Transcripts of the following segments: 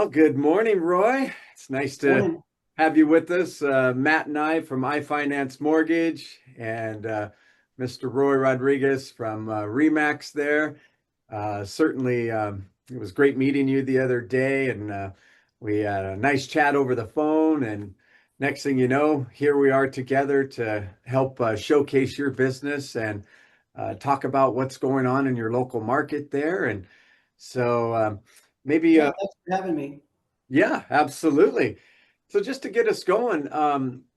Well, good morning, Roy. It's nice to Morning. have you with us. Matt and I from iFinance Mortgage and Mr. Roy Rodriguez from Remax there. Certainly, it was great meeting you the other day, and we had a nice chat over the phone. And next thing you know, here we are together to help showcase your business and talk about what's going on in your local market there. And so maybe Yeah, thanks for having me. yeah, absolutely. So just to get us going,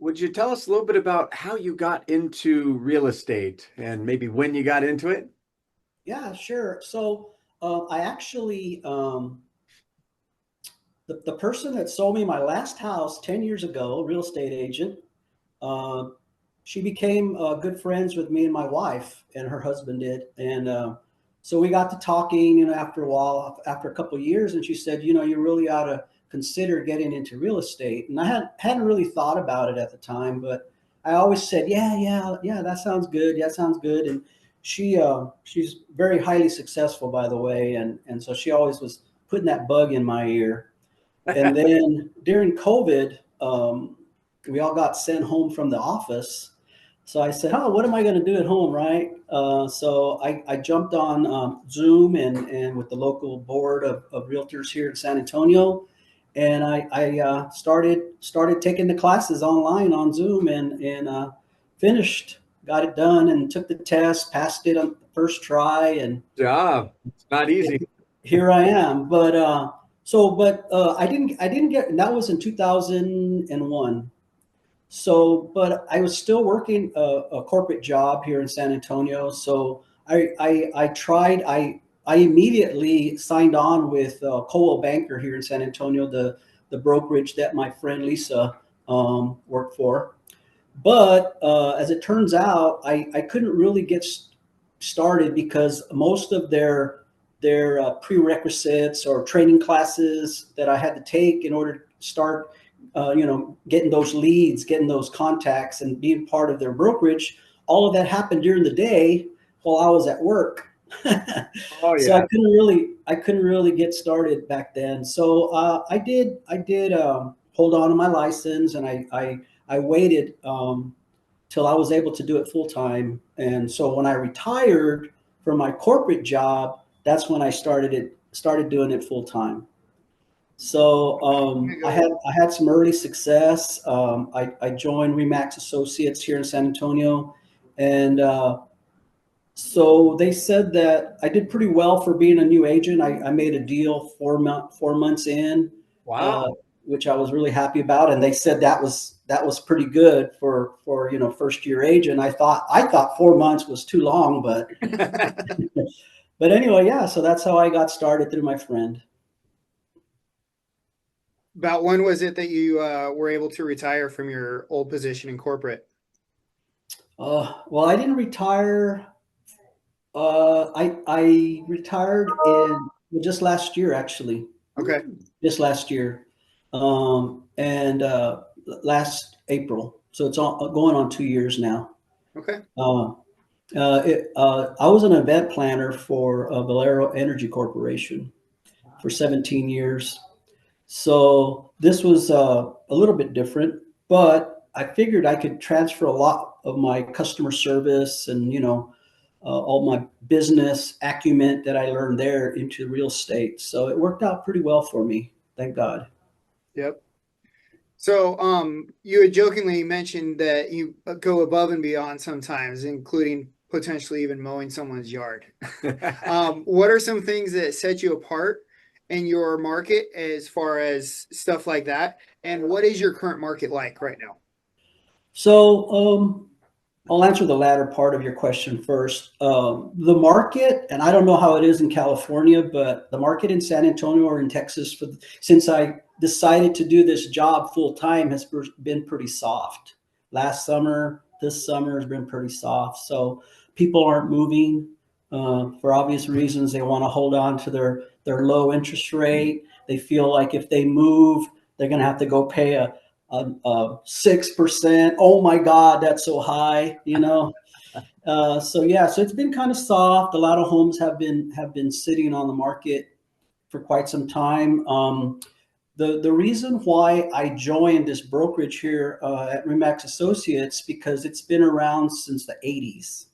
would you tell us a little bit about how you got into real estate and maybe when you got into it? Yeah, sure. So I actually, the person that sold me my last house 10 years ago, real estate agent, uh, she became good friends with me and my wife, and her husband did. And so we got to talking, after a while, after a couple of years, and she said, you really ought to consider getting into real estate. And I hadn't really thought about it at the time, but I always said, yeah, yeah, yeah, that sounds good. Yeah, that sounds good. And she's very highly successful, by the way, and so she always was putting that bug in my ear. And then during COVID, we all got sent home from the office. So I said, "Oh, what am I going to do at home, right?" So I jumped on Zoom and with the local board of realtors here in San Antonio, and I started taking the classes online on Zoom and finished, got it done, and took the test, passed it on the first try, and Job. It's not easy. here I am. But I didn't get, and that was in 2001. So, but I was still working a corporate job here in San Antonio. So I tried, I immediately signed on with Coldwell Banker here in San Antonio, the brokerage that my friend Lisa worked for. But as it turns out, I couldn't really get started because most of their prerequisites or training classes that I had to take in order to start, getting those leads, getting those contacts, and being part of their brokerage. All of that happened during the day while I was at work. Oh So yeah. I couldn't really get started back then. So I did hold on to my license, and I waited till I was able to do it full time. And so when I retired from my corporate job, that's when I started doing it full time. So I'm gonna go. I had some early success. I joined Remax Associates here in San Antonio, and so they said that I did pretty well for being a new agent. I made a deal 4 months in, uh, Wow. which I was really happy about. And they said that was pretty good for first year agent. I thought 4 months was too long, but anyway, yeah. So that's how I got started through my friend. About when was it that you were able to retire from your old position in corporate? Well, I didn't retire. I retired in just last year, actually. Okay. Just last year, and last April. So it's going on 2 years now. Okay. Uh, I was an event planner for Valero Energy Corporation for 17 years. So this was a little bit different, but I figured I could transfer a lot of my customer service and all my business acumen that I learned there into real estate. So it worked out pretty well for me, thank God. Yep. So, you had jokingly mentioned that you go above and beyond sometimes, including potentially even mowing someone's yard. What are some things that set you apart in your market as far as stuff like that? And what is your current market like right now? So I'll answer the latter part of your question first. The market, and I don't know how it is in California, but the market in San Antonio or in Texas, since I decided to do this job full time, has been pretty soft. Last summer, this summer has been pretty soft. So people aren't moving for obvious reasons. They want to hold on to their low interest rate. They feel like if they move, they're going to have to go pay a 6%. Oh my God, that's so high, So yeah, so it's been kind of soft. A lot of homes have been sitting on the market for quite some time. The reason why I joined this brokerage here at Remax Associates, because it's been around since the 80s.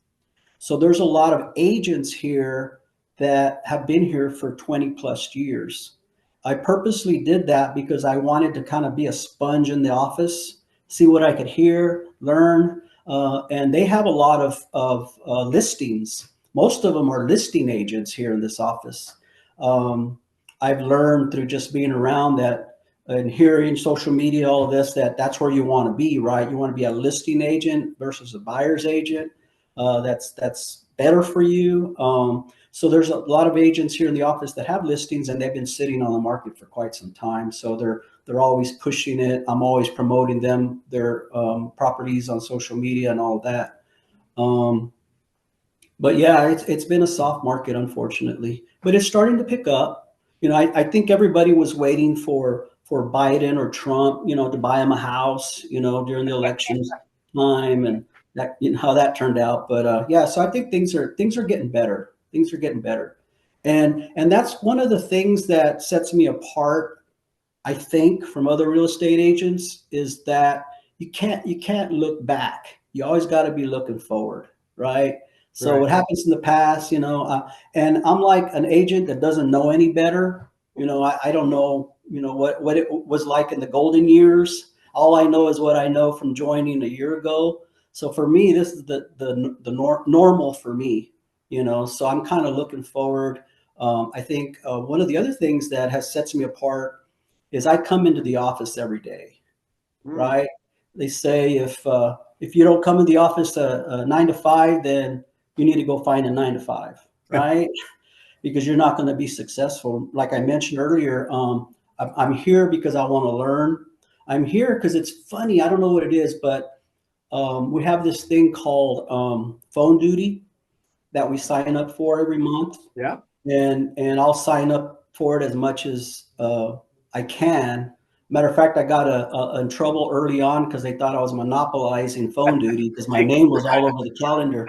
So there's a lot of agents here that have been here for 20 plus years. I purposely did that because I wanted to kind of be a sponge in the office, see what I could hear, learn. And they have a lot of listings. Most of them are listing agents here in this office. I've learned through just being around that and hearing social media, all of this, that's where you want to be, right? You want to be a listing agent versus a buyer's agent. That's better for you. So there's a lot of agents here in the office that have listings and they've been sitting on the market for quite some time. So they're always pushing it. I'm always promoting their properties on social media and all of that. But yeah, it's been a soft market, unfortunately, but it's starting to pick up. I think everybody was waiting for Biden or Trump, to buy them a house, during the elections time, and that, how that turned out. But yeah, so I think things are getting better. Things are getting better, and that's one of the things that sets me apart, I think, from other real estate agents, is that you can't look back. You always got to be looking forward, right? So Right. what happens in the past, and I'm like an agent that doesn't know any better. I don't know, what it was like in the golden years. All I know is what I know from joining a year ago. So for me, this is the normal for me, So I'm kind of looking forward. I think one of the other things that has sets me apart is I come into the office every day, Mm. right? They say if you don't come in the office 9 to 5, then you need to go find a 9 to 5, right? Because you're not going to be successful. Like I mentioned earlier, I'm here because I want to learn. I'm here because it's funny. I don't know what it is, but we have this thing called phone duty that we sign up for every month, Yeah. and I'll sign up for it as much as I can. Matter of fact, I got in trouble early on because they thought I was monopolizing phone duty because my name was all over the calendar.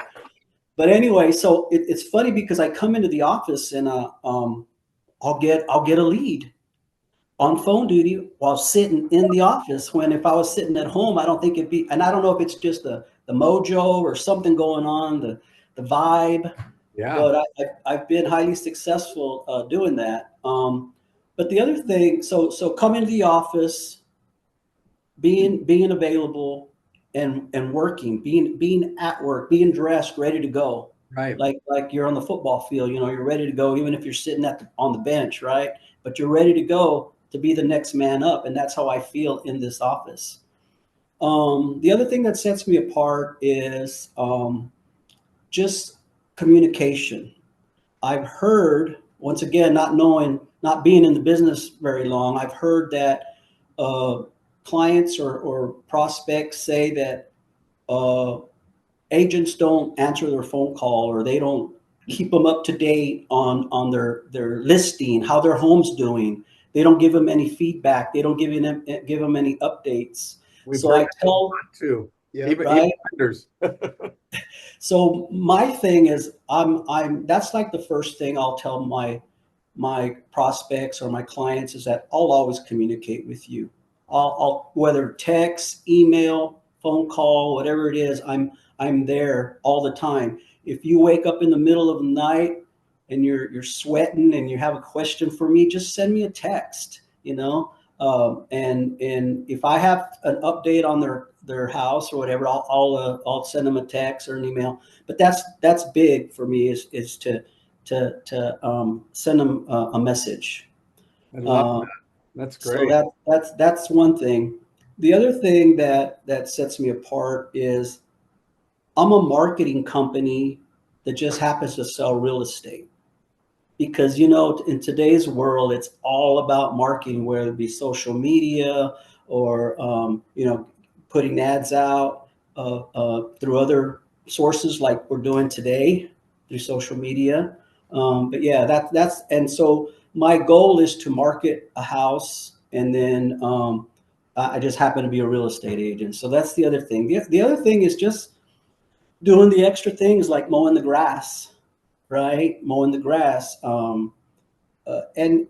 But anyway, so it's funny because I come into the office and I'll get a lead on phone duty while sitting in the office. When if I was sitting at home, I don't think it'd be. And I don't know if it's just the mojo or something going on, the vibe. Yeah. But I've been highly successful doing that. But the other thing, so coming to the office, being available, and working, being at work, being dressed, ready to go, Right. like you're on the football field. You're ready to go, even if you're sitting on the bench, right? But you're ready to go to be the next man up, and that's how I feel in this office. The other thing that sets me apart is just communication. I've heard, once again, not being in the business very long, I've heard that uh, clients or prospects say that uh, agents don't answer their phone call, or they don't keep them up to date on their listing, how their home's doing. They don't give them any feedback. They don't give them any updates. We've So heard I that a tell, lot too. Yeah. Even right? vendors. So my thing is, I'm that's like the first thing I'll tell my prospects or my clients, is that I'll always communicate with you. I'll whether text, email, phone call, whatever it is, I'm there all the time. If you wake up in the middle of the night and you're sweating and you have a question for me, just send me a text. And if I have an update on their house or whatever, I'll send them a text or an email. But that's big for me, is to send them a message. I love Uh, that. That's so great. that's one thing. The other thing that sets me apart is I'm a marketing company that just happens to sell real estate. Because in today's world, it's all about marketing, whether it be social media or putting ads out through other sources like we're doing today through social media. But yeah, that's and so my goal is to market a house, and then I just happen to be a real estate agent. So that's the other thing. The other thing is just doing the extra things like mowing the grass, right? Mowing the grass. and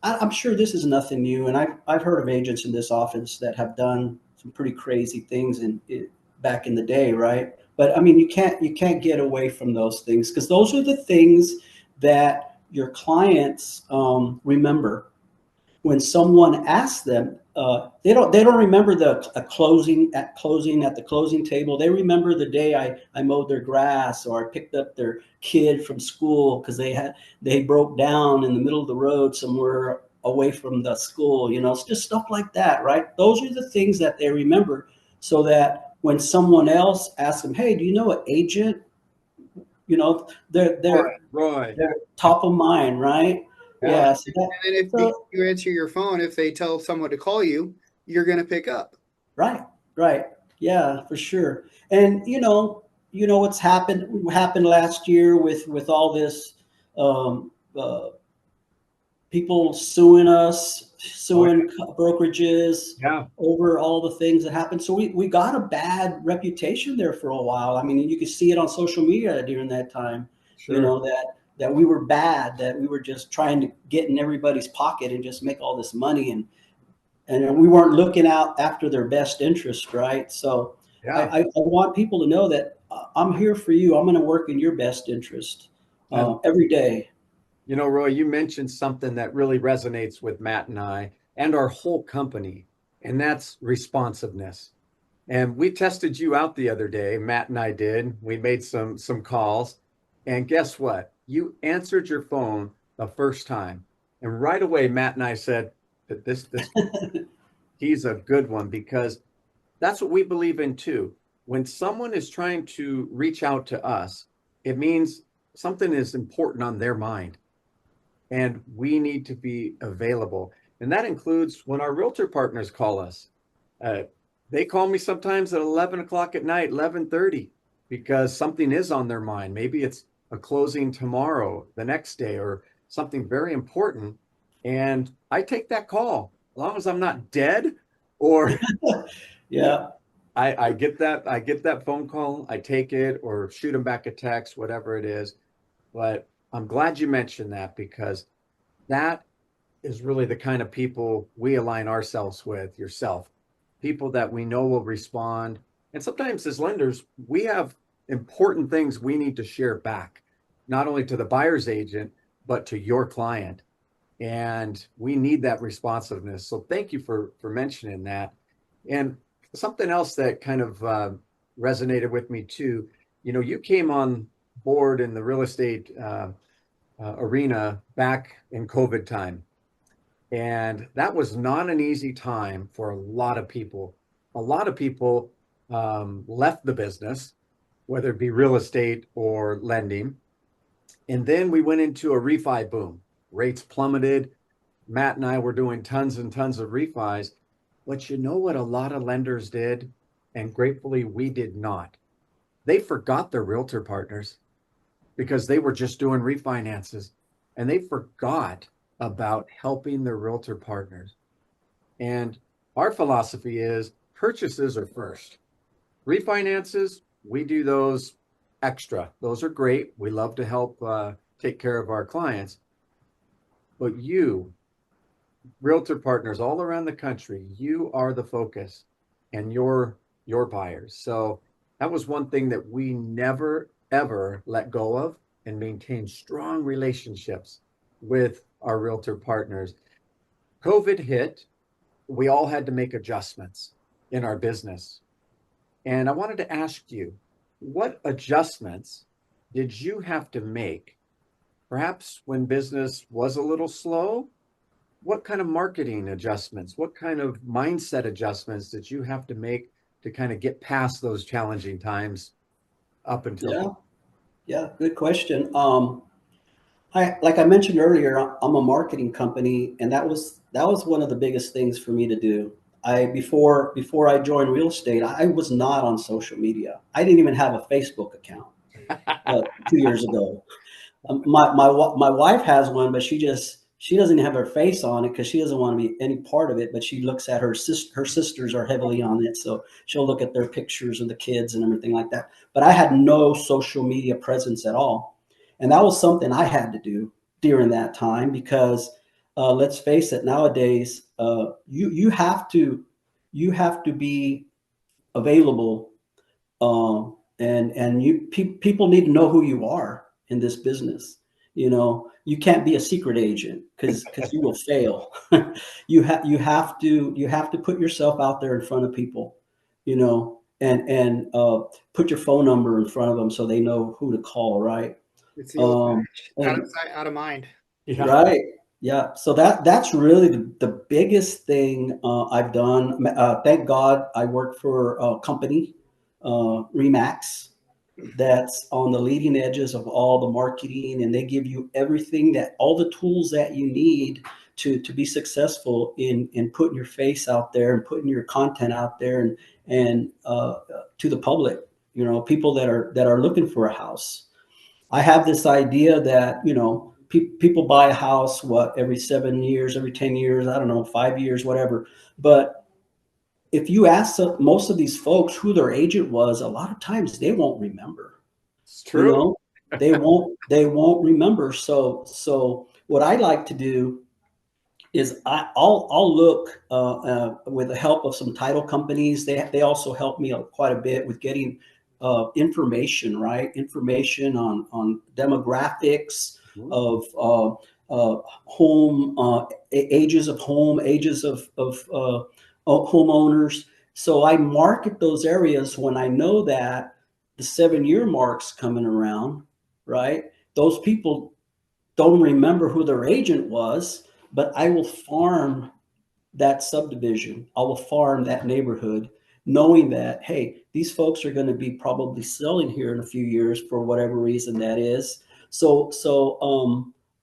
I'm sure this is nothing new, and I've heard of agents in this office that have done some pretty crazy things back in the day, right? But I mean, you can't get away from those things, because those are the things that your clients remember. When someone asks them, they don't remember closing at the closing table. They remember the day I mowed their grass, or I picked up their kid from school because they broke down in the middle of the road somewhere away from the school. It's just stuff like that, right? Those are the things that they remember, so that when someone else asks them, "Hey, do you know an agent?" They're Roy. they're top of mind, right? Yeah. Yeah. And then if you answer your phone, if they tell someone to call you, you're going to pick up. Right, right. Yeah, for sure. And what's happened last year with all this, um, uh, people suing us, Oh, suing brokerages yeah. over all the things that happened. So we got a bad reputation there for a while. I mean, you could see it on social media during that time, Sure. that we were bad, that we were just trying to get in everybody's pocket and just make all this money, and we weren't looking out after their best interest, right? So Yeah. I want people to know that I'm here for you. I'm going to work in your best interest And every day. Roy, you mentioned something that really resonates with Matt and I and our whole company, and that's responsiveness. And we tested you out the other day. Matt and I did. We made some calls, and guess what? You answered your phone the first time, and right away, Matt and I said that this he's a good one, because that's what we believe in too. When someone is trying to reach out to us, it means something is important on their mind, and we need to be available. And that includes when our realtor partners call us. Uh, they call me sometimes at 11 o'clock at night, 11:30, because something is on their mind. Maybe it's a closing tomorrow, the next day, or something very important. And I take that call as long as I'm not dead, or Yeah. I get that phone call, I take it or shoot them back a text, whatever it is. But I'm glad you mentioned that, because that is really the kind of people we align ourselves with, yourself, people that we know will respond. And sometimes as lenders, we have important things we need to share back, not only to the buyer's agent, but to your client. And we need that responsiveness. So thank you for mentioning that. And something else that kind of resonated with me too, you came on board in the real estate arena back in COVID time. And that was not an easy time for a lot of people. A lot of people left the business, whether it be real estate or lending. And then we went into a refi boom. Rates plummeted. Matt and I were doing tons and tons of refis. But you know what a lot of lenders did? And gratefully, we did not. They forgot their realtor partners, because they were just doing refinances, and they forgot about helping their realtor partners. And our philosophy is purchases are first. Refinances, we do those extra. Those are great. We love to help take care of our clients. But you, realtor partners all around the country, you are the focus, and your buyers. So that was one thing that we never ever let go of, and maintain strong relationships with our realtor partners. COVID hit, we all had to make adjustments in our business. And I wanted to ask you, what adjustments did you have to make? Perhaps when business was a little slow, what kind of marketing adjustments, what kind of mindset adjustments did you have to make to kind of get past those challenging times up until? Yeah. Yeah. Good question. Like I mentioned earlier, I'm a marketing company, and that was one of the biggest things for me to do. Before I joined real estate, I was not on social media. I didn't even have a Facebook account 2 years ago. My wife has one, but she doesn't have her face on it because she doesn't want to be any part of it. But she looks at her sister. Her sisters are heavily on it, so she'll look at their pictures of the kids and everything like that. But I had no social media presence at all, and that was something I had to do. during that time because let's face it, nowadays you have to be available, and people need to know who you are in this business. You know, you can't be a secret agent because you will fail. You have to put yourself out there in front of people, you know, and put your phone number in front of them so they know who to call, right? It's the old Um, out of and sight, out of mind. Yeah. Right. Yeah. So that's really the biggest thing I've done. Thank God I work for a company, Remax, that's on the leading edges of all the marketing, and they give you everything that all the tools that you need to be successful in putting your face out there and putting your content out there and to the public. You know, people that are looking for a house. I have this idea that, you know, people buy a house, what, every 7 years, every 10 years, I don't know, 5 years, whatever. But if you ask most of these folks who their agent was, a lot of times they won't remember, It's you true. know, they won't remember. So what I like to do is I'll look with the help of some title companies. They also help me quite a bit with getting information, right? Information on demographics Mhm. of home ages of home ages of homeowners. So I market those areas when I know that the 7 year mark's coming around, right? Those people don't remember who their agent was, but I will farm that subdivision. I will farm that neighborhood, knowing that, hey, these folks are going to be probably selling here in a few years for whatever reason that is. So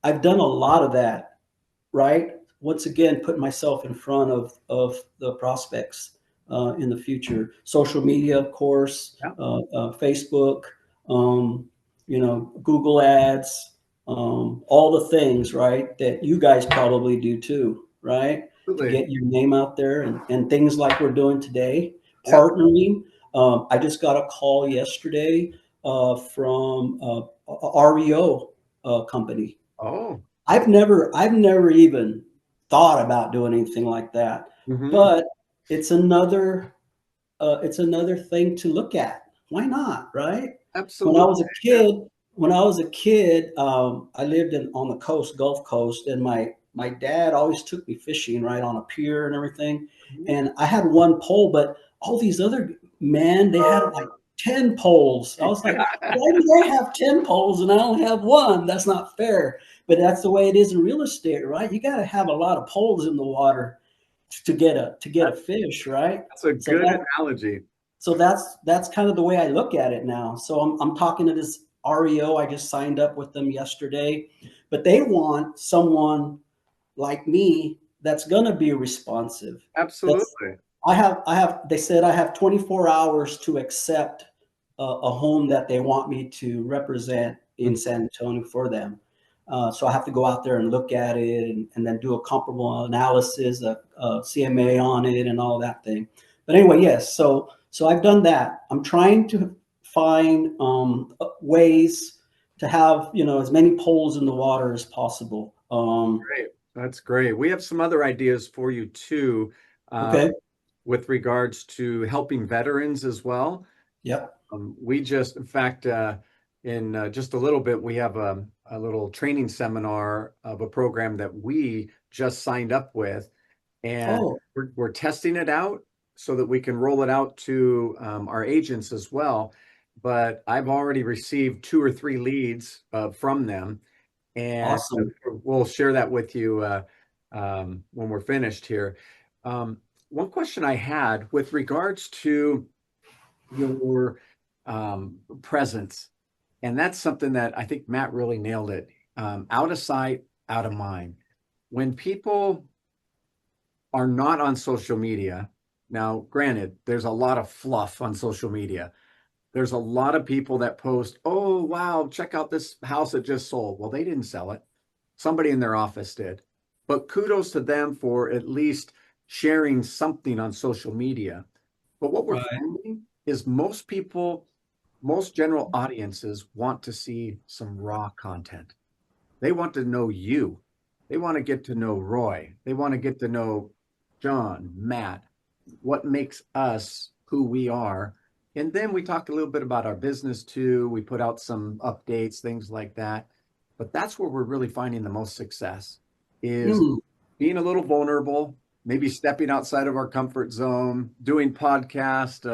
I've done a lot of that, right? Once again, put myself in front of the prospects in the future. Social media, of course, Yeah, Facebook, um, you know, Google ads, all the things, right, that you guys probably do too, right? To absolutely. get your name out there and things like we're doing today, Yeah. partnering. I just got a call yesterday from a REO company. Oh. I've never even thought about doing anything like that, Hmm. but it's it's another thing to look at. Why not, right? When I Absolutely. was a Yeah. kid, I lived on the coast, Gulf Coast, and my dad always took me fishing, right, on a pier and everything. Mhm. And I had one pole, but all these other men, they had like 10 poles. I was like, why do they have 10 poles and I only have one? That's not fair. But that's the way it is in real estate, right? You got to have a lot of poles in the water to get a fish, right? That's a So good analogy. that's kind of the way I look at it now. So I'm talking to this REO. I just signed up with them yesterday, but they want someone like me that's going to be responsive. That's Absolutely. I have they said I have 24 hours to accept a home that they want me to represent in Mhm. San Antonio for them. So I have to go out there and look at it and then do a comparable analysis, a CMA on it, and all that thing. But anyway, yes. So I've done that. I'm trying to find ways to have, you know, as many poles in the water as possible. Great. That's great. We have some other ideas for you too, uh, Okay. with regards to helping veterans as well. Yep. We just, in fact, in just a little bit, we have a little training seminar of a program that we just signed up with, and Oh, we're testing it out so that we can roll it out to our agents as well. But I've already received 2 or 3 leads from them, and awesome. we'll share that with you when we're finished here. Um, one question I had with regards to your presence, and that's something that I think Matt really nailed it. Out of sight, out of mind. When people are not on social media, now, granted, there's a lot of fluff on social media. There's a lot of people that post, oh, wow, check out this house that just sold. Well, they didn't sell it. Somebody in their office did. But kudos to them for at least sharing something on social media. But what we're Right. finding is most people, most general audiences want to see some raw content. They want to know you. They want to get to know Roy. They want to get to know John, Matt, what makes us who we are. And then we talk a little bit about our business too. We put out some updates, things like that. But that's where we're really finding the most success is Mm. being a little vulnerable, maybe stepping outside of our comfort zone, doing podcast.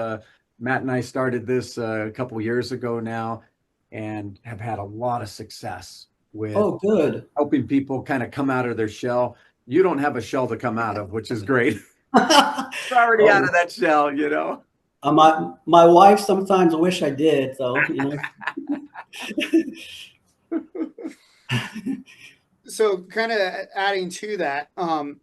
Matt and I started this a couple years ago now and have had a lot of success with Oh, good. helping people kind of come out of their shell. You don't have a shell to come out of, which is great. You're already out Oh, of that shell, you know. my wife sometimes wish I did, though, you know. So kind of adding to that,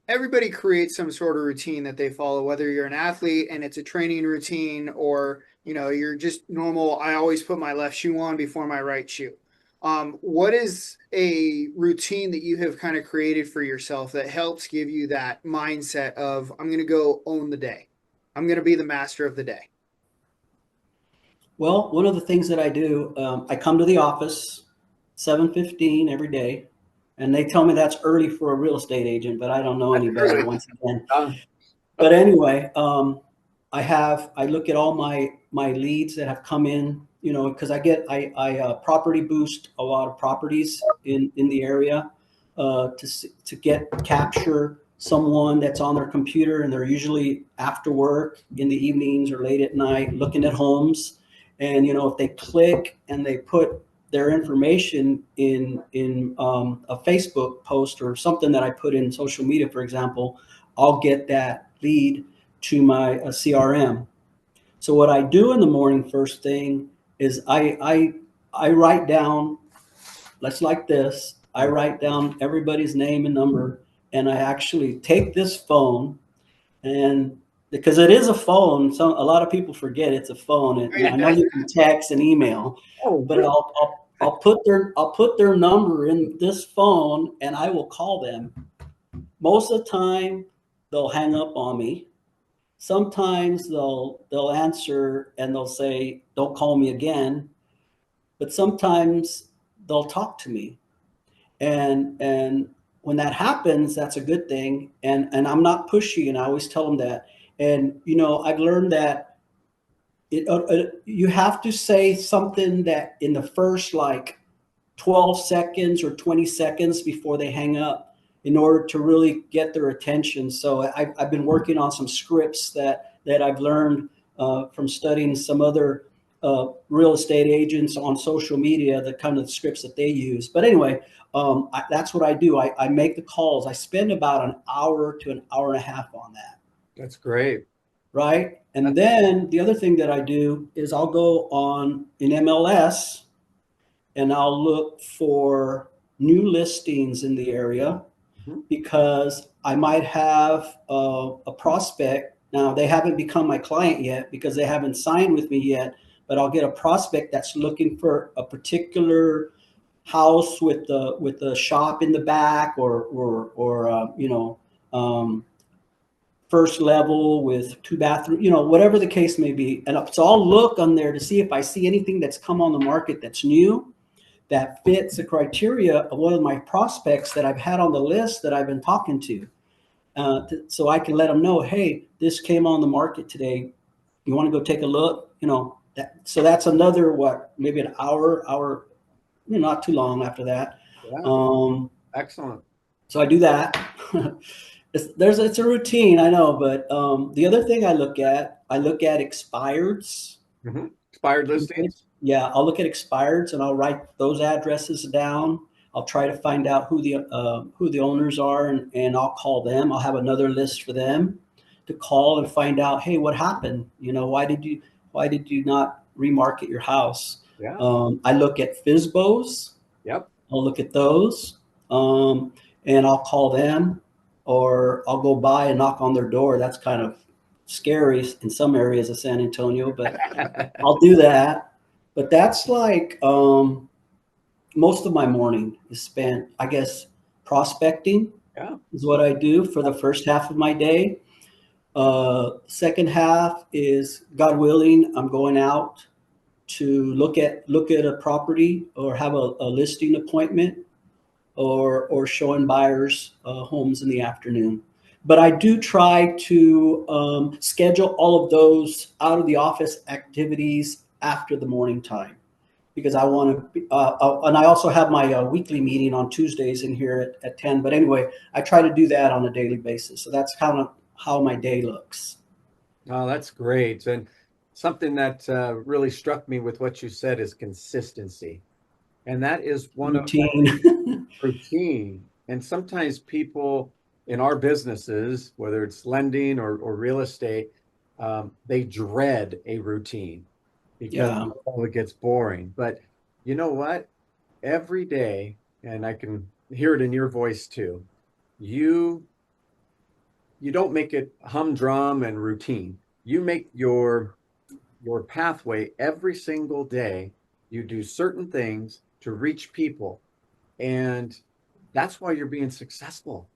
everybody creates some sort of routine that they follow, whether you're an athlete and it's a training routine, or you're just normal. I always put my left shoe on before my right shoe. What is a routine that you have kind of created for yourself that helps give you that mindset of, I'm going to go own the day, I'm going to be the master of the day? Well, one of the things that I do, I come to the office 7:15 every day, and they tell me that's early for a real estate agent, but I don't know any better once again. Uh, But anyway, I look at all my leads that have come in, you know, because I property boost a lot of properties in the area to get capture someone that's on their computer, and they're usually after work in the evenings or late at night looking at homes. And you know, if they click and they put their information in a Facebook post or something that I put in social media, for example, I'll get that lead to my CRM. So what I do in the morning first thing is I write down, let's like this, I write down everybody's name and number, and I actually take this phone, and because it is a phone, so a lot of people forget it's a phone. And I know you can text and email, oh, but I'll put their number in this phone, and I will call them. Most of the time, they'll hang up on me. Sometimes they'll answer and they'll say, "Don't call me again." But sometimes they'll talk to me, and when that happens, that's a good thing. And I'm not pushy, and I always tell them that. And you know, I've learned that you have to say something that in the first like 12 seconds or 20 seconds before they hang up in order to really get their attention. So I've been working on some scripts that I've learned from studying some other real estate agents on social media, the kind of scripts that they use. But anyway, that's what I do. I make the calls. I spend about an hour to an hour and a half on that. that's great. Right. And then the other thing that I do is I'll go on in MLS and I'll look for new listings in the area Mhm. because I might have a prospect. Now, they haven't become my client yet because they haven't signed with me yet, but I'll get a prospect that's looking for a particular house with the shop in the back or first level with 2 bathrooms, you know, whatever the case may be. And so I'll look on there to see if I see anything that's come on the market that's new that fits the criteria of one of my prospects that I've had on the list that I've been talking to. So I can let them know, hey, this came on the market today. You want to go take a look? You know, so that's another, maybe an hour, you know, not too long after that. Yeah, excellent. So I do that. It's a routine, I know, but the other thing I look at expireds. Expired listings. Yeah, I'll look at expireds and I'll write those addresses down. I'll try to find out who the owners are, and I'll call them. I'll have another list for them to call and find out, hey, what happened? You know, why did you not remarket your house? Yeah. I look at FSBOs. Yep. I'll look at those, and I'll call them, or I'll go by and knock on their door. That's kind of scary in some areas of San Antonio, but I'll do that. But that's like most of my morning is spent, I guess, prospecting Yeah. is what I do for the first half of my day. Second half is, God willing, I'm going out to look at a property or have a listing appointment or showing buyers homes in the afternoon. But I do try to schedule all of those out of the office activities after the morning time, because I want to, and I also have my weekly meeting on Tuesdays in here at 10. But anyway, I try to do that on a daily basis. So that's kind of how my day looks. Oh, that's great. And something that really struck me with what you said is consistency. And that is one of Routine. routine. And sometimes people in our businesses, whether it's lending or real estate, they dread a routine because Yeah. oh, it gets boring. But you know what? Every day, and I can hear it in your voice too, you you don't make it humdrum and routine. You make your pathway every single day. You do certain things to reach people, and that's why you're being successful.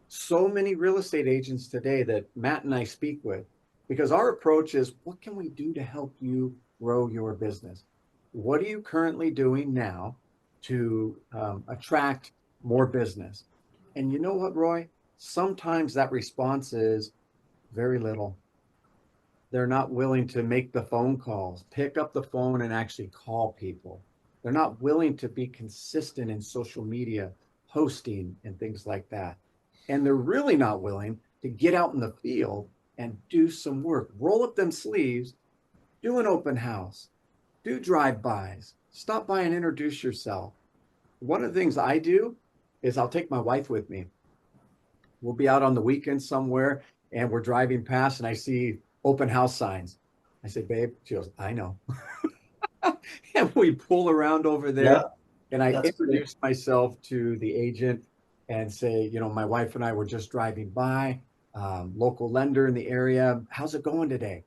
So many real estate agents today that Matt and I speak with, because our approach is what can we do to help you grow your business? What are you currently doing now to attract more business? And you know what, Roy? Sometimes that response is very little. They're not willing to make the phone calls, pick up the phone and actually call people. They're not willing to be consistent in social media posting and things like that. And they're really not willing to get out in the field and do some work, roll up them sleeves, do an open house, do drive-bys, stop by and introduce yourself. One of the things I do is I'll take my wife with me. We'll be out on the weekend somewhere and we're driving past and I see open house signs. I said, babe, she goes, I know. And we pull around over there Yeah. and I That's great. introduce myself to the agent and say, you know, my wife and I were just driving by, local lender in the area. How's it going today?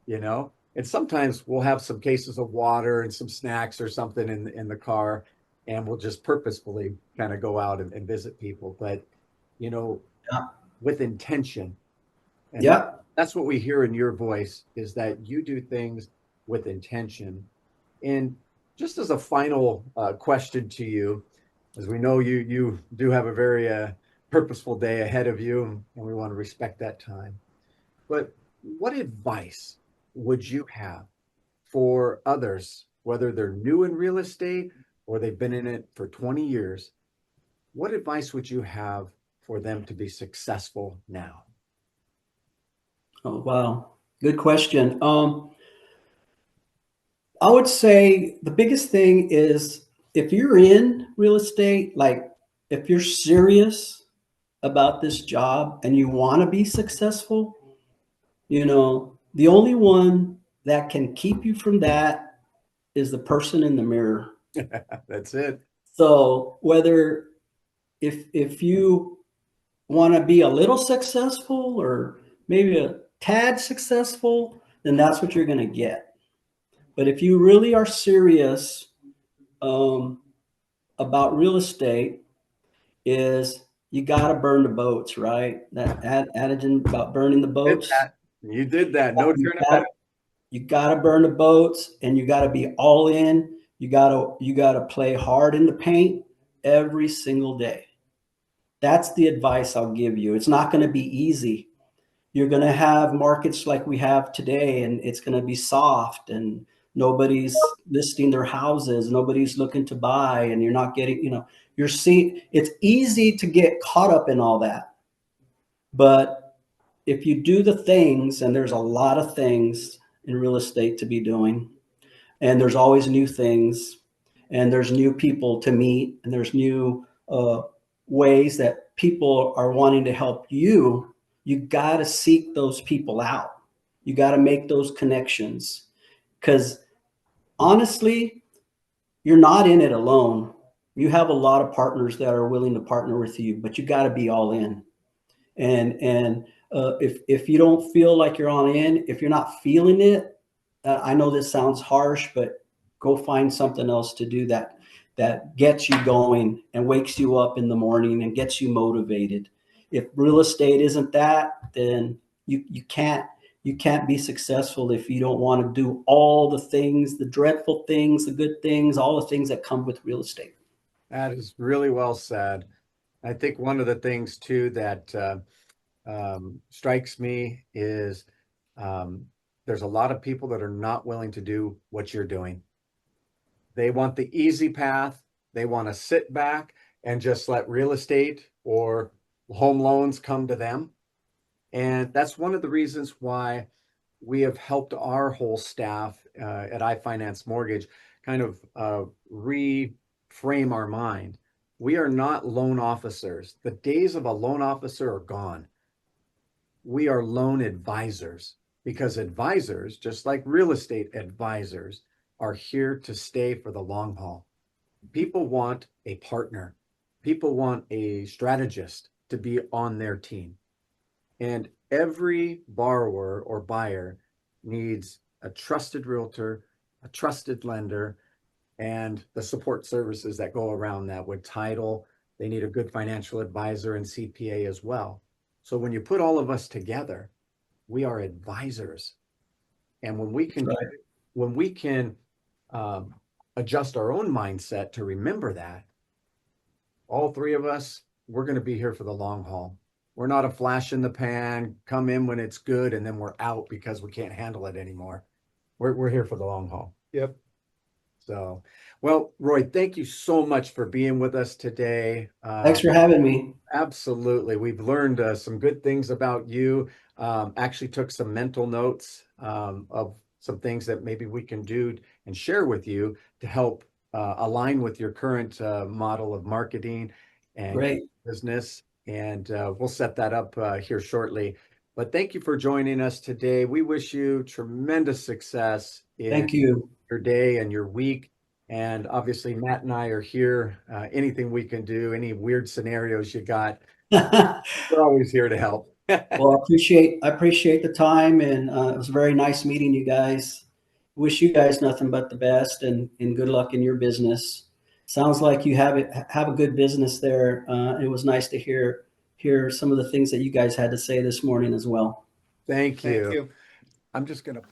You know, and sometimes we'll have some cases of water and some snacks or something in the car, and we'll just purposefully kind of go out and visit people. But, you know, Yeah. with intention. And Yeah. that's what we hear in your voice is that you do things with intention. And just as a final question to you, as we know you do have a very purposeful day ahead of you, and we want to respect that time. But what advice would you have for others, whether they're new in real estate or they've been in it for 20 years? What advice would you have for them to be successful now? Oh, wow. Good question. I would say the biggest thing is if you're in real estate, like if you're serious about this job and you want to be successful, the only one that can keep you from that is the person in the mirror. That's it. So whether if you want to be a little successful or maybe a tad successful, then that's what you're going to get. But if you really are serious um, about real estate, is you got to burn the boats, right? That adage about burning the Did boats. that. You did that. No You turning got back. you got to burn the boats, and you got to be all in. You got to play hard in the paint every single day. That's the advice I'll give you. It's not going to be easy. You're going to have markets like we have today, and it's going to be soft, and nobody's listing their houses, nobody's looking to buy, and you're not getting, you're seeing. It's easy to get caught up in all that, but if you do the things, and there's a lot of things in real estate to be doing, and there's always new things, and there's new people to meet, and there's new ways that people are wanting to help you. You got to seek those people out. You got to make those connections, because honestly, you're not in it alone. You have a lot of partners that are willing to partner with you, but you got to be all in. And if you don't feel like you're on in, if you're not feeling it, I know this sounds harsh, but go find something else to do that gets you going and wakes you up in the morning and gets you motivated. If real estate isn't that, then you can't be successful if you don't want to do all the things, the dreadful things, the good things, all the things that come with real estate. That is really well said. I think one of the things too that strikes me is there's a lot of people that are not willing to do what you're doing. They want the easy path. They want to sit back and just let real estate or home loans come to them. And that's one of the reasons why we have helped our whole staff at iFinance Mortgage kind of reframe our mind. We are not loan officers. The days of a loan officer are gone. We are loan advisors, because advisors, just like real estate advisors, are here to stay for the long haul. People want a partner. People want a strategist to be on their team. And every borrower or buyer needs a trusted realtor, a trusted lender, and the support services that go around that with title. They need a good financial advisor and CPA as well. So when you put all of us together, we are advisors. And when we can, Right. when we can adjust our own mindset to remember that, all three of us, we're going to be here for the long haul. We're not a flash in the pan, come in when it's good, and then we're out because we can't handle it anymore. We're here for the long haul. Yep. So, well, Roy, thank you so much for being with us today. Thanks for having me. Absolutely. We've learned some good things about you. Actually took some mental notes of some things that maybe we can do and share with you to help align with your current model of marketing and Great. business. And we'll set that up here shortly. But thank you for joining us today. We wish you tremendous success in Thank you. your day and your week. And obviously, Matt and I are here. Anything we can do, any weird scenarios you got, we're always here to help. Well, I appreciate the time, and it was very nice meeting you guys. Wish you guys nothing but the best, and good luck in your business. Sounds like you have a good business there. It was nice to hear some of the things that you guys had to say this morning as well. Thank Thank you. you. I'm just going to